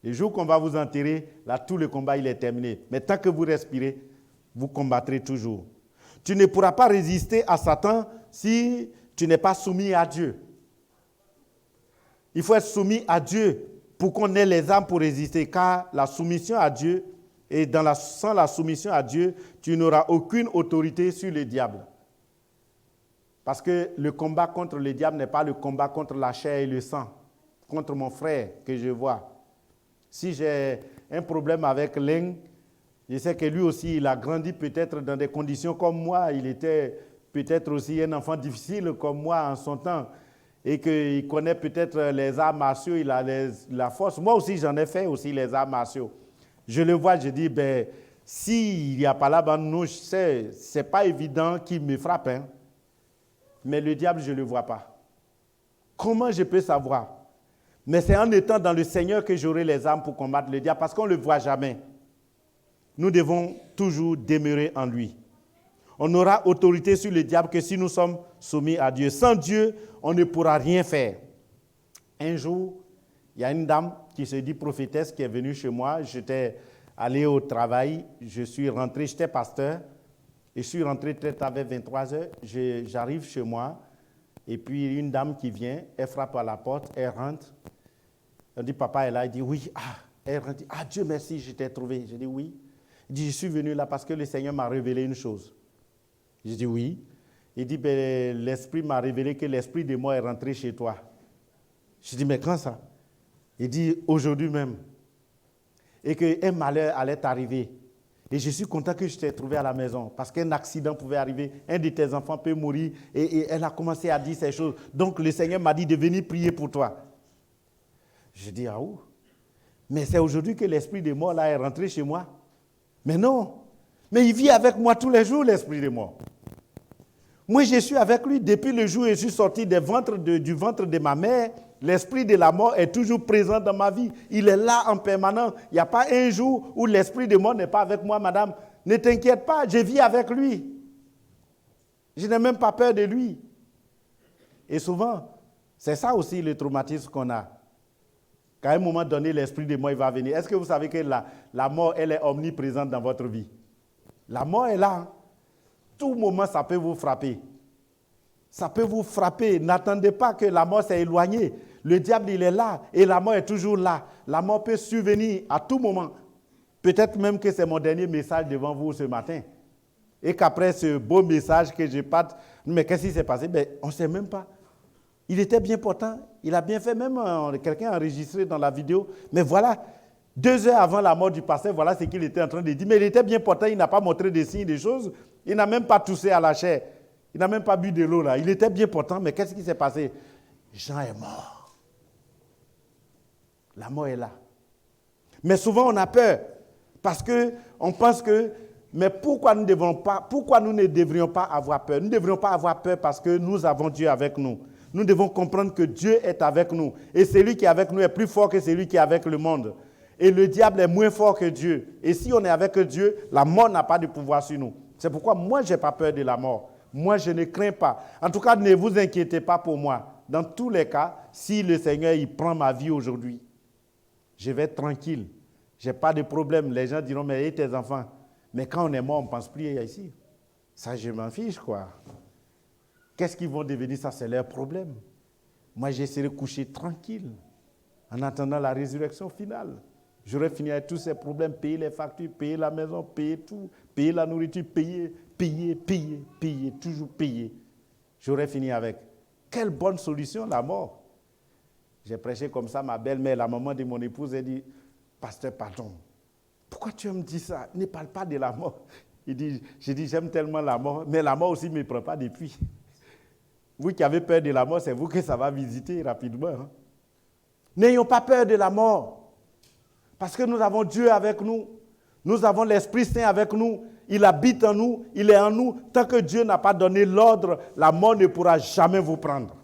Le jour qu'on va vous enterrer, là, tout le combat, il est terminé. Mais tant que vous respirez, vous combattrez toujours. Tu ne pourras pas résister à Satan si tu n'es pas soumis à Dieu. Il faut être soumis à Dieu pour qu'on ait les armes pour résister, car la soumission à Dieu, et sans la soumission à Dieu, tu n'auras aucune autorité sur le diable. Parce que le combat contre le diable n'est pas le combat contre la chair et le sang, contre mon frère que je vois. Si j'ai un problème avec l'un, je sais que lui aussi, il a grandi peut-être dans des conditions comme moi, il était peut-être aussi un enfant difficile comme moi en son temps, et qu'il connaît peut-être les arts martiaux, il a la force. Moi aussi, j'en ai fait aussi les arts martiaux. Je le vois, je dis, s'il n'y a pas là-bas, nous, ce n'est pas évident qu'il me frappe. Hein. Mais le diable, je ne le vois pas. Comment je peux savoir? Mais c'est en étant dans le Seigneur que j'aurai les armes pour combattre le diable, parce qu'on ne le voit jamais. Nous devons toujours demeurer en lui. On n'aura autorité sur le diable que si nous sommes soumis à Dieu. Sans Dieu, on ne pourra rien faire. Un jour, il y a une dame qui se dit prophétesse qui est venue chez moi. J'étais allé au travail, je suis rentré, j'étais pasteur, et je suis rentré très tard, vers 23 heures. J'arrive chez moi, et puis une dame qui vient, elle frappe à la porte, elle rentre. Elle dit, papa est là, elle dit, oui. Elle rentre, Dieu merci, je t'ai trouvé. Je dis, oui. Il dit, je suis venu là parce que le Seigneur m'a révélé une chose. Je dis, oui. Il dit, l'Esprit m'a révélé que l'Esprit de moi est rentré chez toi. Je dis, mais quand ça? Il dit, aujourd'hui même. Et qu'un malheur allait t'arriver. Et je suis content que je t'ai trouvé à la maison, parce qu'un accident pouvait arriver, un de tes enfants peut mourir, et elle a commencé à dire ces choses. Donc le Seigneur m'a dit de venir prier pour toi. Je dis, ah où? Mais c'est aujourd'hui que l'esprit de mort là est rentré chez moi. Mais non, mais il vit avec moi tous les jours, l'esprit de mort. Moi, je suis avec lui depuis le jour où je suis sorti du ventre de ma mère. L'esprit de la mort est toujours présent dans ma vie. Il est là en permanence. Il n'y a pas un jour où l'esprit de mort n'est pas avec moi, madame. Ne t'inquiète pas, je vis avec lui. Je n'ai même pas peur de lui. Et souvent, c'est ça aussi le traumatisme qu'on a. Qu'à un moment donné, l'esprit de mort il va venir. Est-ce que vous savez que la mort, elle est omniprésente dans votre vie? La mort est là. Hein? Tout moment, ça peut vous frapper. Ça peut vous frapper. N'attendez pas que la mort s'est éloignée. Le diable, il est là et la mort est toujours là. La mort peut survenir à tout moment. Peut-être même que c'est mon dernier message devant vous ce matin. Et qu'après ce beau message que je parte, mais qu'est-ce qui s'est passé? On ne sait même pas. Il était bien portant. Il a bien fait, même quelqu'un a enregistré dans la vidéo. Mais voilà, 2 heures avant la mort du pasteur, voilà ce qu'il était en train de dire. Mais il était bien portant, il n'a pas montré des signes, des choses. Il n'a même pas toussé à la chair. Il n'a même pas bu de l'eau là. Il était bien portant, mais qu'est-ce qui s'est passé? Jean est mort. La mort est là. Mais souvent on a peur parce qu'on pense que, mais pourquoi nous ne devrions pas avoir peur? Nous ne devrions pas avoir peur parce que nous avons Dieu avec nous. Nous devons comprendre que Dieu est avec nous. Et celui qui est avec nous est plus fort que celui qui est avec le monde. Et le diable est moins fort que Dieu. Et si on est avec Dieu, la mort n'a pas de pouvoir sur nous. C'est pourquoi moi, je n'ai pas peur de la mort. Moi, je ne crains pas. En tout cas, ne vous inquiétez pas pour moi. Dans tous les cas, si le Seigneur il prend ma vie aujourd'hui, je vais être tranquille. Je n'ai pas de problème. Les gens diront, mais et tes enfants? Mais quand on est mort, on ne pense plus ici. Ça, je m'en fiche, quoi. Qu'est-ce qu'ils vont devenir? Ça, c'est leur problème. Moi, j'essaierai de coucher tranquille en attendant la résurrection finale. J'aurais fini avec tous ces problèmes, payer les factures, payer la maison, payer tout, payer la nourriture, payer, toujours payer. J'aurais fini avec. Quelle bonne solution, la mort. J'ai prêché comme ça, ma belle-mère, la maman de mon épouse, elle dit, pasteur, pardon, pourquoi tu me dis ça? Ne parle pas de la mort. J'ai dit, j'aime tellement la mort, mais la mort aussi ne me prend pas depuis. Vous qui avez peur de la mort, c'est vous que ça va visiter rapidement. Hein? N'ayons pas peur de la mort. Parce que nous avons Dieu avec nous. Nous avons l'Esprit Saint avec nous. Il habite en nous. Il est en nous. Tant que Dieu n'a pas donné l'ordre, la mort ne pourra jamais vous prendre.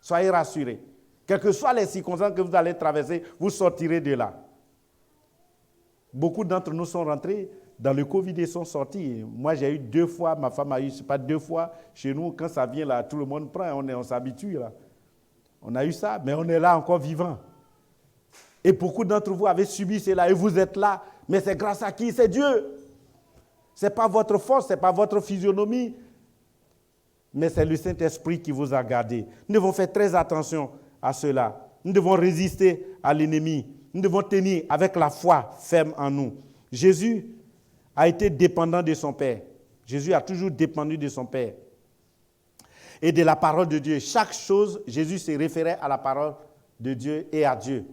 Soyez rassurés. Quelles que soient les circonstances que vous allez traverser, vous sortirez de là. Beaucoup d'entre nous sont rentrés dans le Covid et sont sortis. Moi, j'ai eu 2 fois, ma femme a eu, je sais pas, 2 fois. Chez nous, quand ça vient là, tout le monde prend, on s'habitue là. On a eu ça, mais on est là encore vivant. Et beaucoup d'entre vous avez subi cela et vous êtes là. Mais c'est grâce à qui? C'est Dieu. Ce n'est pas votre force, ce n'est pas votre physionomie, mais c'est le Saint-Esprit qui vous a gardé. Nous devons faire très attention à cela. Nous devons résister à l'ennemi. Nous devons tenir avec la foi ferme en nous. Jésus a été dépendant de son Père. Jésus a toujours dépendu de son Père et de la parole de Dieu. Chaque chose, Jésus se référait à la parole de Dieu et à Dieu.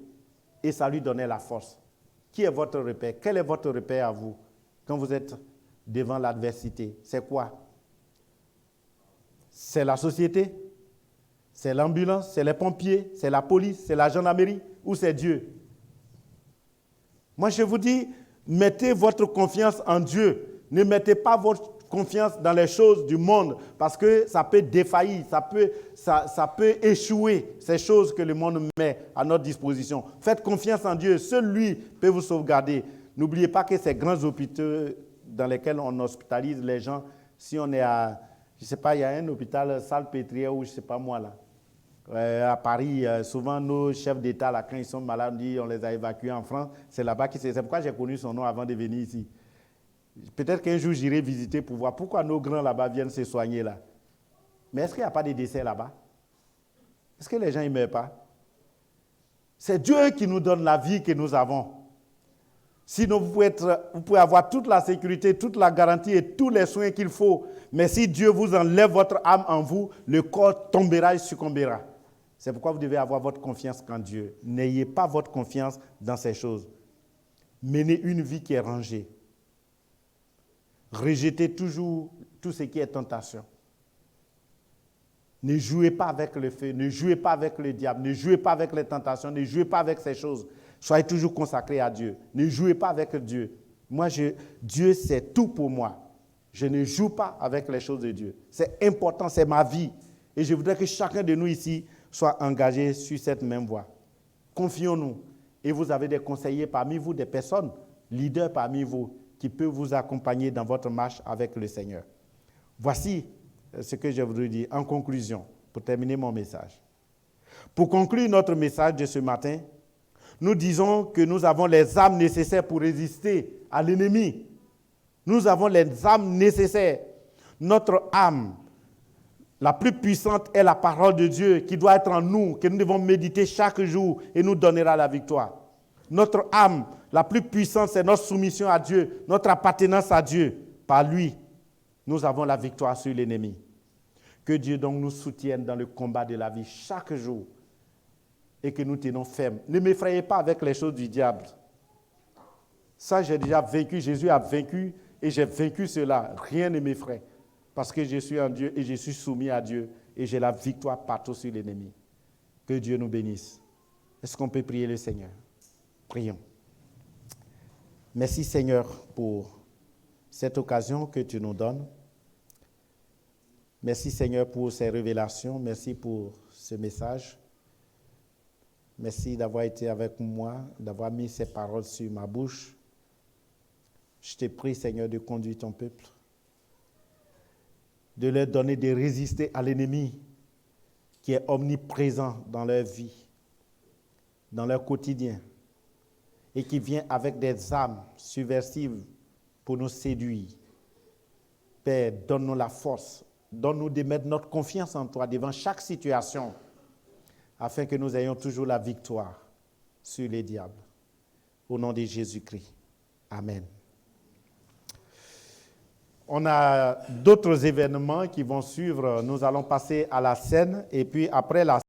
Et ça lui donnait la force. Qui est votre repère? Quel est votre repère à vous quand vous êtes devant l'adversité? C'est quoi? C'est la société? C'est l'ambulance? C'est les pompiers? C'est la police? C'est la gendarmerie? Ou c'est Dieu? Moi, je vous dis, mettez votre confiance en Dieu. Ne mettez pas votre confiance dans les choses du monde parce que ça peut défaillir, ça peut échouer, ces choses que le monde met à notre disposition. Faites confiance en Dieu, seul lui peut vous sauvegarder. N'oubliez pas que ces grands hôpitaux dans lesquels on hospitalise les gens, si on est à, je ne sais pas, il y a un hôpital Salpêtrière ou je ne sais pas moi là, à Paris, souvent nos chefs d'État, là, quand ils sont malades, on les a évacués en France, c'est là-bas c'est pourquoi j'ai connu son nom avant de venir ici. Peut-être qu'un jour, j'irai visiter pour voir pourquoi nos grands là-bas viennent se soigner là. Mais est-ce qu'il n'y a pas de décès là-bas? Est-ce que les gens ne meurent pas? C'est Dieu qui nous donne la vie que nous avons. Sinon, vous pouvez avoir toute la sécurité, toute la garantie et tous les soins qu'il faut. Mais si Dieu vous enlève votre âme en vous, le corps tombera et succombera. C'est pourquoi vous devez avoir votre confiance en Dieu. N'ayez pas votre confiance dans ces choses. Menez une vie qui est rangée. Rejetez toujours tout ce qui est tentation. Ne jouez pas avec le feu, ne jouez pas avec le diable, ne jouez pas avec les tentations, ne jouez pas avec ces choses. Soyez toujours consacrés à Dieu. Ne jouez pas avec Dieu. Moi, Dieu, c'est tout pour moi. Je ne joue pas avec les choses de Dieu. C'est important, c'est ma vie. Et je voudrais que chacun de nous ici soit engagé sur cette même voie. Confions-nous. Et vous avez des conseillers parmi vous, des personnes, leaders parmi vous, qui peut vous accompagner dans votre marche avec le Seigneur. Voici ce que je voudrais dire en conclusion, pour terminer mon message. Pour conclure notre message de ce matin, nous disons que nous avons les armes nécessaires pour résister à l'ennemi. Nous avons les armes nécessaires. Notre âme, la plus puissante, est la parole de Dieu qui doit être en nous, que nous devons méditer chaque jour et nous donnera la victoire. Notre âme, la plus puissante, c'est notre soumission à Dieu, notre appartenance à Dieu. Par lui, nous avons la victoire sur l'ennemi. Que Dieu donc nous soutienne dans le combat de la vie chaque jour et que nous tenons ferme. Ne m'effrayez pas avec les choses du diable. Ça, j'ai déjà vaincu. Jésus a vaincu et j'ai vaincu cela. Rien ne m'effraie parce que je suis en Dieu et je suis soumis à Dieu et j'ai la victoire partout sur l'ennemi. Que Dieu nous bénisse. Est-ce qu'on peut prier le Seigneur? Prions. Merci Seigneur pour cette occasion que tu nous donnes. Merci Seigneur pour ces révélations. Merci pour ce message. Merci d'avoir été avec moi, d'avoir mis ces paroles sur ma bouche. Je te prie Seigneur de conduire ton peuple. de leur donner de résister à l'ennemi qui est omniprésent dans leur vie, dans leur quotidien, et qui vient avec des armes subversives pour nous séduire. Père, donne-nous la force, donne-nous de mettre notre confiance en toi devant chaque situation, afin que nous ayons toujours la victoire sur les diables. Au nom de Jésus-Christ. Amen. On a d'autres événements qui vont suivre. Nous allons passer à la scène et puis après la